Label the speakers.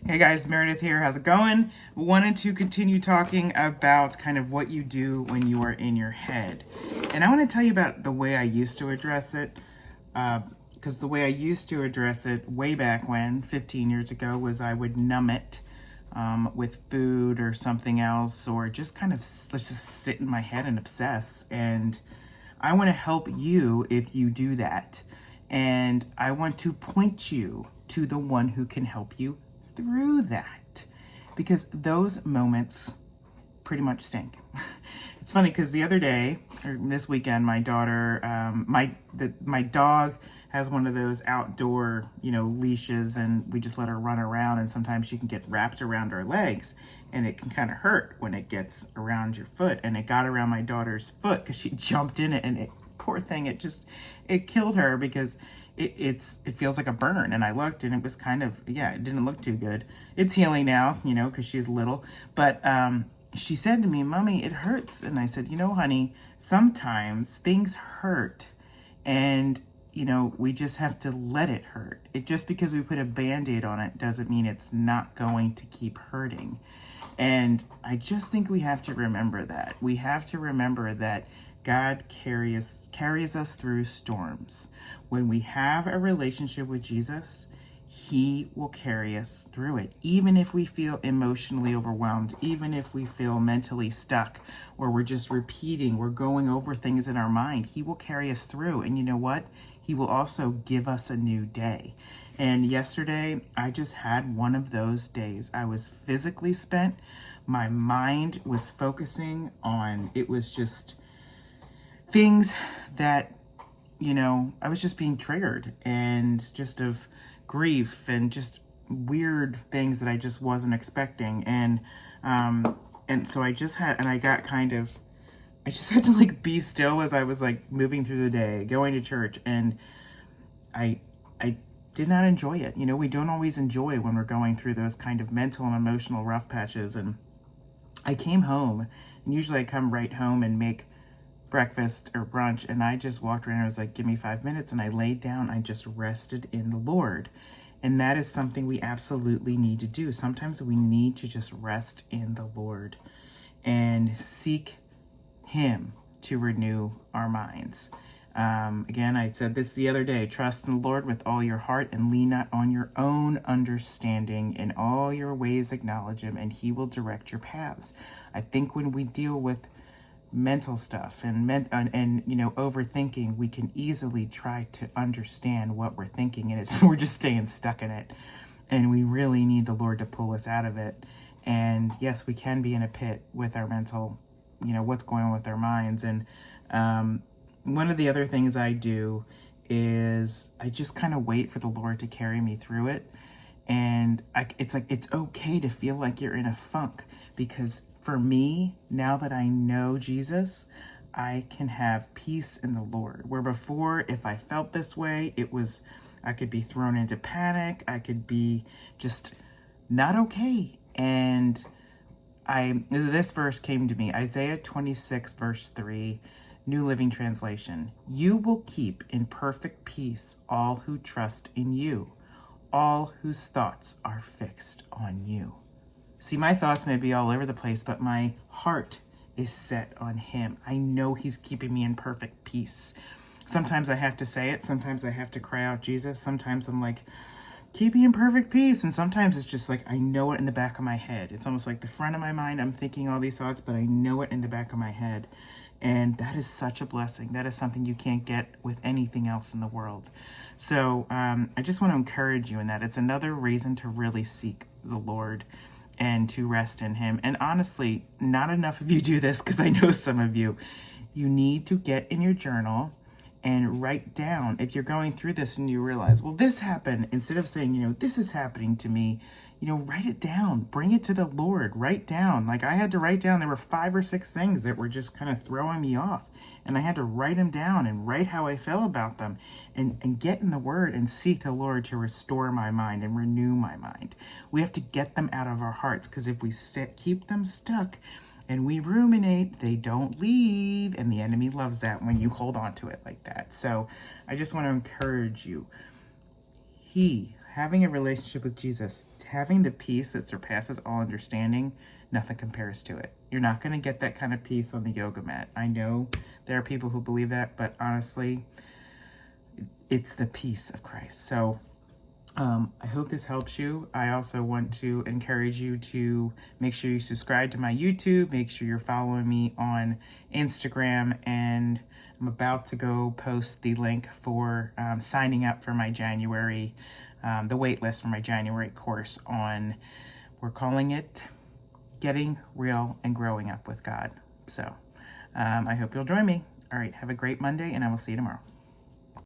Speaker 1: Hey guys, Meredith here. How's it going? Wanted to continue talking about kind of what you do when you are in your head. And I want to tell you about the way I used to address it. Because the way I used to address it way back when, 15 years ago, was I would numb it with food or something else, or just kind of let's just sit in my head and obsess. And I want to help you if you do that. And I want to point you to the one who can help you through that, because those moments pretty much stink. It's funny because the other day, or this weekend, my daughter, my dog has one of those outdoor, leashes, and we just let her run around, and sometimes she can get wrapped around her legs, and it can kind of hurt when it gets around your foot. And it got around my daughter's foot because she jumped in it, and poor thing, it killed her because it feels like a burn. And I looked, and it was kind of, it didn't look too good. It's healing now, because she's little. But she said to me, "Mommy, it hurts." And I said, honey, sometimes things hurt, and we just have to let it hurt. Just because we put a Band-Aid on it doesn't mean it's not going to keep hurting. And I just think we have to remember that. We have to remember that God carries us through storms. When we have a relationship with Jesus, He will carry us through it. Even if we feel emotionally overwhelmed, even if we feel mentally stuck, or we're just repeating, we're going over things in our mind, He will carry us through. And you know what? He will also give us a new day. And yesterday, I just had one of those days. I was physically spent. My mind was focusing on, it was just things that, I was just being triggered, and just of grief and just weird things that I just wasn't expecting. And so I just had to be still as I was moving through the day, going to church, and I did not enjoy it. We don't always enjoy when we're going through those kind of mental and emotional rough patches. And I came home, and usually I come right home and make breakfast or brunch, and I just walked around. I was like, give me 5 minutes, and I laid down. I just rested in the Lord. And that is something we absolutely need to do. Sometimes we need to just rest in the Lord and seek Him to renew our minds. Again, I said this the other day: trust in the Lord with all your heart and lean not on your own understanding. In all your ways acknowledge Him, and He will direct your paths. I think when we deal with mental stuff and overthinking, we can easily try to understand what we're thinking, and we're just staying stuck in it. And we really need the Lord to pull us out of it. And yes, we can be in a pit with our mental, what's going on with our minds. And one of the other things I do is I just kind of wait for the Lord to carry me through it. And it's okay to feel like you're in a funk, because for me, now that I know Jesus, I can have peace in the Lord. Where before, if I felt this way, I could be thrown into panic. I could be just not okay. And this verse came to me, Isaiah 26, verse 3, New Living Translation. You will keep in perfect peace all who trust in you, all whose thoughts are fixed on you. See, my thoughts may be all over the place, but my heart is set on Him. I know He's keeping me in perfect peace. Sometimes I have to say it. Sometimes I have to cry out, Jesus. Sometimes I'm like, keep me in perfect peace. And sometimes it's just like, I know it in the back of my head. It's almost like the front of my mind, I'm thinking all these thoughts, but I know it in the back of my head. And that is such a blessing. That is something you can't get with anything else in the world. So I just want to encourage you in that. It's another reason to really seek the Lord and to rest in Him. And honestly, not enough of you do this, because I know some of you. You need to get in your journal and write down, if you're going through this and you realize, well, this happened, instead of saying, this is happening to me, write it down, bring it to the Lord, write down. I had to write down, there were 5 or 6 things that were just kind of throwing me off. And I had to write them down and write how I felt about them, and get in the Word and seek the Lord to restore my mind and renew my mind. We have to get them out of our hearts, because if we keep them stuck and we ruminate, they don't leave. And the enemy loves that when you hold on to it like that. So I just want to encourage you. He having a relationship with Jesus, having the peace that surpasses all understanding, nothing compares to it. You're not going to get that kind of peace on the yoga mat. I know there are people who believe that, but honestly, it's the peace of Christ. So I hope this helps you. I also want to encourage you to make sure you subscribe to my YouTube, make sure you're following me on Instagram, and I'm about to go post the link for signing up for my January, the wait list for my January course on, we're calling it Getting Real and Growing Up with God. So I hope you'll join me. All right, have a great Monday, and I will see you tomorrow.